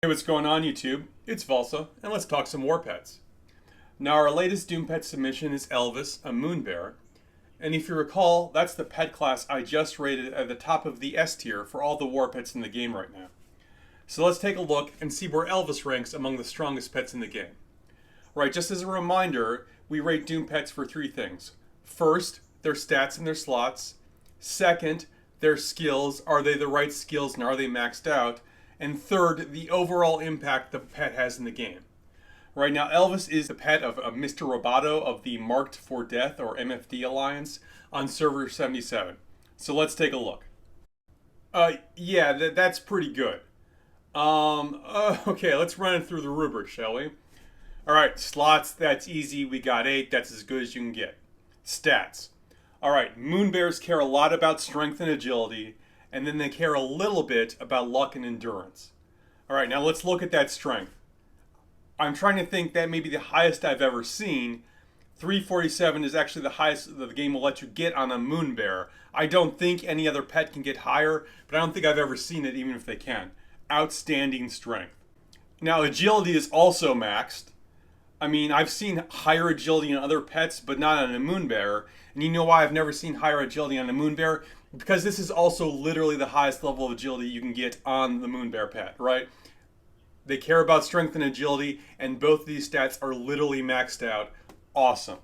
Hey, what's going on YouTube? It's Valsa, and let's talk some Warpets. Now our latest Doom Pet submission is Elvis, a moon bear, and if you recall, that's the pet class I just rated at the top of the S tier for all the Warpets in the game right now. So let's take a look and see where Elvis ranks among the strongest pets in the game. Right, just as a reminder, we rate Doom Pets for three things. First, their stats and their slots. Second, their skills. Are they the right skills and are they maxed out? And third, the overall impact the pet has in the game. Right now, Elvis is the pet of Mr. Roboto of the Marked for Death, or MFD Alliance, on server 77. So let's take a look. Yeah, that's pretty good. Okay, let's run it through the rubric, shall we? Alright, slots, that's easy. We got 8, that's as good as you can get. Stats. Alright, moon bears care a lot about strength and agility, and then they care a little bit about luck and endurance. Alright, now let's look at that strength. I'm trying to think that may be the highest I've ever seen. 347 is actually the highest that the game will let you get on a moon bear. I don't think any other pet can get higher, but I don't think I've ever seen it even if they can. Outstanding strength. Now agility is also maxed. I mean, I've seen higher agility in other pets, but not on a moon bear. And you know why I've never seen higher agility on a moon bear? Because this is also literally the highest level of agility you can get on the moon bear pet, right? They care about strength and agility, and both of these stats are literally maxed out. Awesome.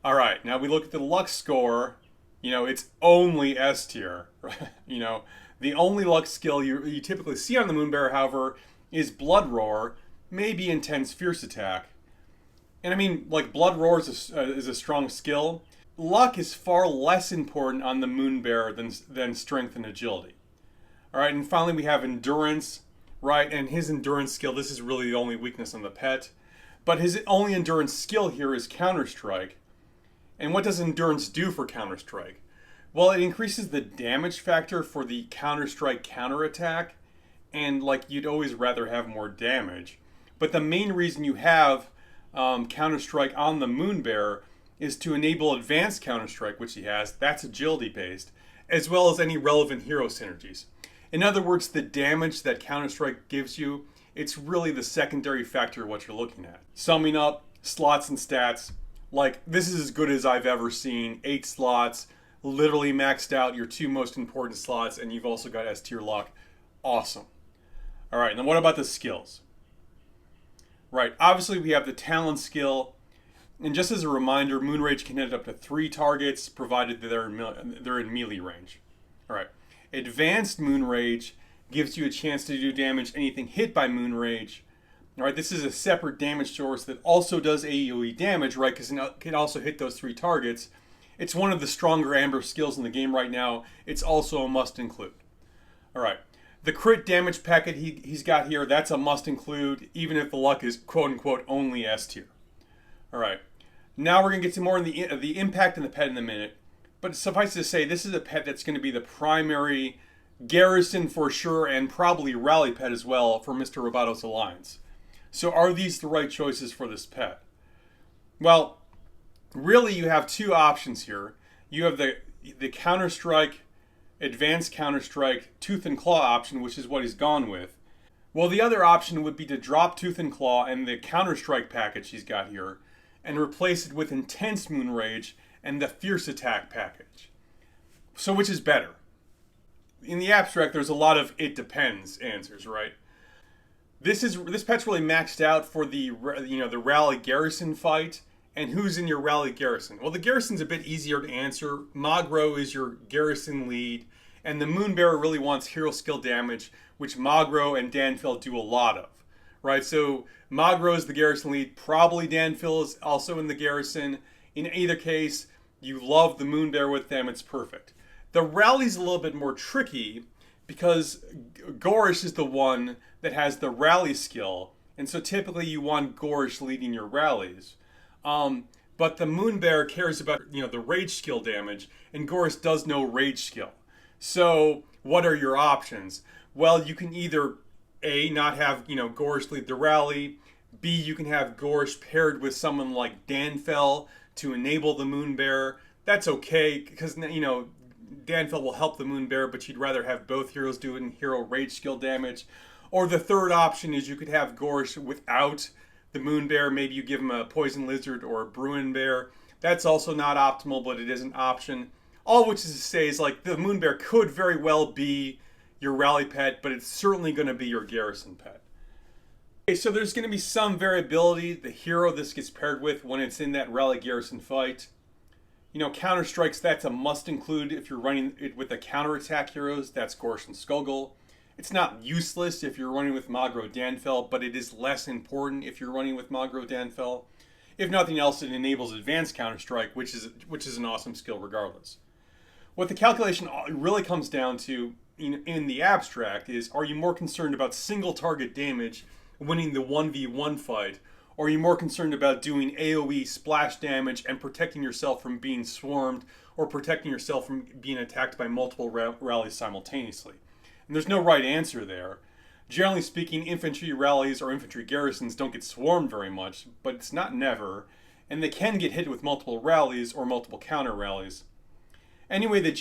All right, now we look at the luck score. You know, it's only S tier. Right? You know, the only luck skill you typically see on the moon bear, however, is Blood Roar, maybe Intense Fierce Attack. And I mean, like, Blood Roar is a strong skill. Luck is far less important on the moon bear than strength and agility. All right, and finally we have endurance, right? And his endurance skill, this is really the only weakness on the pet. But his only endurance skill here is Counter-Strike. And what does endurance do for Counter-Strike? Well, it increases the damage factor for the Counter-Strike counterattack. And, like, you'd always rather have more damage. But the main reason you have Counter-Strike on the moon bear is to enable advanced Counter-Strike, which he has. That's agility based, as well as any relevant hero synergies. In other words, the damage that Counter-Strike gives you, it's really the secondary factor of what you're looking at. Summing up, slots and stats, like, this is as good as I've ever seen. 8 slots, literally maxed out your 2 most important slots, and you've also got S tier luck. Awesome. All right, now what about the skills? Right, obviously we have the talent skill, and just as a reminder, Moonrage can hit up to 3 targets, provided that they're in melee range. All right, Advanced Moonrage gives you a chance to do damage anything hit by Moonrage. All right, this is a separate damage source that also does AoE damage, right, because it can also hit those 3 targets. It's one of the stronger Amber skills in the game right now. It's also a must include. All right. The crit damage packet he's got here, that's a must include, even if the luck is quote-unquote only S tier. Alright, now we're going to get to more of the impact in the pet in a minute, but suffice to say, this is a pet that's going to be the primary garrison for sure, and probably rally pet as well for Mr. Roboto's Alliance. So are these the right choices for this pet? Well, really you have 2 options here. You have the Counter-Strike, Advanced Counter-Strike Tooth and Claw option, which is what he's gone with. Well, the other option would be to drop Tooth and Claw and the Counter-Strike package he's got here and replace it with Intense Moonrage and the Fierce Attack package. So which is better? In the abstract, there's a lot of it depends answers, right? This pet's really maxed out for the rally garrison fight. And who's in your rally garrison? Well, the garrison's a bit easier to answer. Magro is your garrison lead, and the Moonbearer really wants hero skill damage, which Magro and Danfil do a lot of, right? So Magro is the garrison lead. Probably Danfil is also in the garrison. In either case, you love the Moonbearer with them. It's perfect. The rally's a little bit more tricky because Gorish is the one that has the rally skill, and so typically you want Gorish leading your rallies. But the Moonbear cares about, the rage skill damage, and Gorish does no rage skill. So what are your options? Well, you can either A, not have, Gorish lead the rally. B, you can have Gorish paired with someone like Danfel to enable the Moonbear. That's okay, because, Danfel will help the Moonbear, but you'd rather have both heroes doing hero rage skill damage. Or the third option is you could have Gorsh without the Moon Bear. Maybe you give him a Poison Lizard or a Bruin Bear. That's also not optimal, but it is an option. All which is to say is like the Moon Bear could very well be your rally pet, but it's certainly going to be your garrison pet. Okay, so there's going to be some variability. The hero this gets paired with when it's in that rally garrison fight. You know, counter strikes, that's a must include if you're running it with the counterattack heroes. That's Gorsh and Skogul. It's not useless if you're running with Magro Danfell, but it is less important if you're running with Magro Danfell. If nothing else, it enables advanced counter-strike, which is an awesome skill regardless. What the calculation really comes down to in the abstract is, are you more concerned about single target damage, winning the 1v1 fight, or are you more concerned about doing AoE splash damage and protecting yourself from being swarmed, or protecting yourself from being attacked by multiple rallies simultaneously? And there's no right answer there. Generally speaking, infantry rallies or infantry garrisons don't get swarmed very much, but it's not never, and they can get hit with multiple rallies or multiple counter rallies. Anyway, the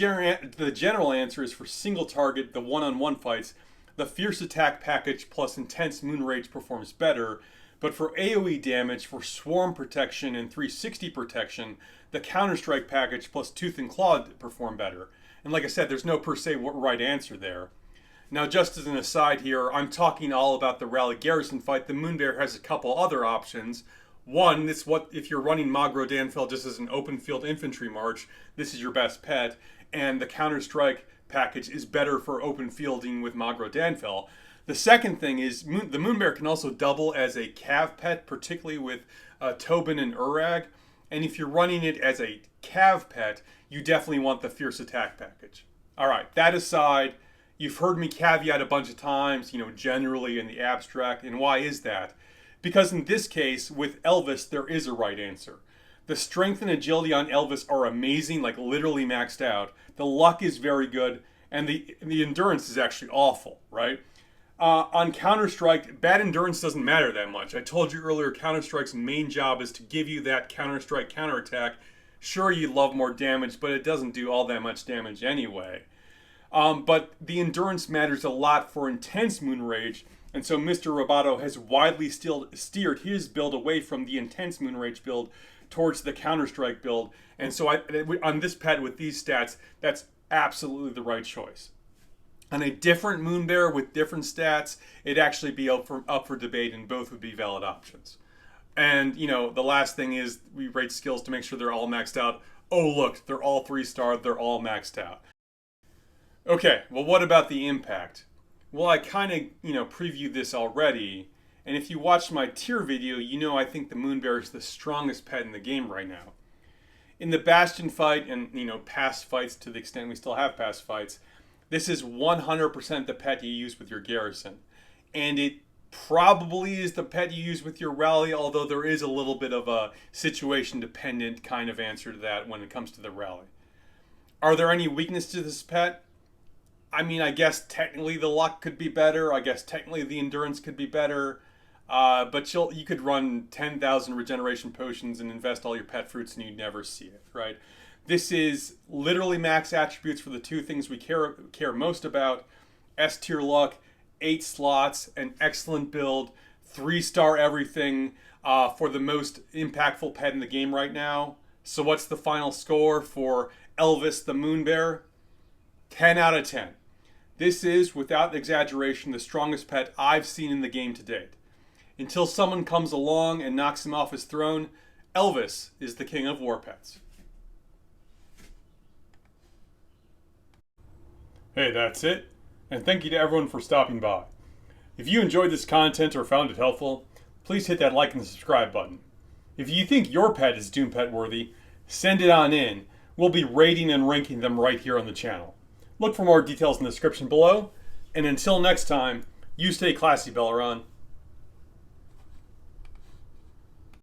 general answer is for single target, the one-on-one fights, the Fierce Attack package plus Intense Moon Rage performs better, but for AoE damage, for swarm protection and 360 protection, the Counter-Strike package plus Tooth and Claw perform better. And like I said, there's no per se right answer there. Now, just as an aside here, I'm talking all about the rally garrison fight. The Moon Bear has a couple other options. One, it's what if you're running Magro Danfell just as an open field infantry march, this is your best pet, and the Counter-Strike package is better for open fielding with Magro Danfell. The second thing is the Moon Bear can also double as a cav pet, particularly with Tobin and Urag. And if you're running it as a cav pet, you definitely want the Fierce Attack package. All right, that aside, you've heard me caveat a bunch of times, generally in the abstract. And why is that? Because in this case, with Elvis, there is a right answer. The strength and agility on Elvis are amazing, like literally maxed out. The luck is very good, and the endurance is actually awful, right? On Counter-Strike, bad endurance doesn't matter that much. I told you earlier, Counter-Strike's main job is to give you that Counter-Strike counterattack. Sure, you love more damage, but it doesn't do all that much damage anyway. But the endurance matters a lot for intense Moon Rage, and so Mr. Roboto has widely steered his build away from the intense Moon Rage build towards the Counter-Strike build. And so on this pet with these stats, that's absolutely the right choice. On a different Moon Bear with different stats, it'd actually be up for debate, and both would be valid options. And, the last thing is we rate skills to make sure they're all maxed out. Oh, look, they're all 3-star, they're all maxed out. Okay, well, what about the impact? Well, I kind of, previewed this already, and if you watched my tier video, I think the Moon Bear is the strongest pet in the game right now. In the Bastion fight and, past fights, to the extent we still have past fights, this is 100% the pet you use with your garrison. And it probably is the pet you use with your rally, although there is a little bit of a situation-dependent kind of answer to that when it comes to the rally. Are there any weaknesses to this pet? I mean, I guess technically the luck could be better. I guess technically the endurance could be better. But you could run 10,000 regeneration potions and invest all your pet fruits and you'd never see it, right? This is literally max attributes for the two things we care most about. S tier luck, 8 slots, an excellent build, 3-star everything for the most impactful pet in the game right now. So what's the final score for Elvis the Moon Bear? 10 out of 10. This is, without exaggeration, the strongest pet I've seen in the game to date. Until someone comes along and knocks him off his throne, Elvis is the king of Warpets. Hey, that's it, and thank you to everyone for stopping by. If you enjoyed this content or found it helpful, please hit that like and subscribe button. If you think your pet is Doom Pet worthy, send it on in. We'll be rating and ranking them right here on the channel. Look for more details in the description below, and until next time, you stay classy, Belleron.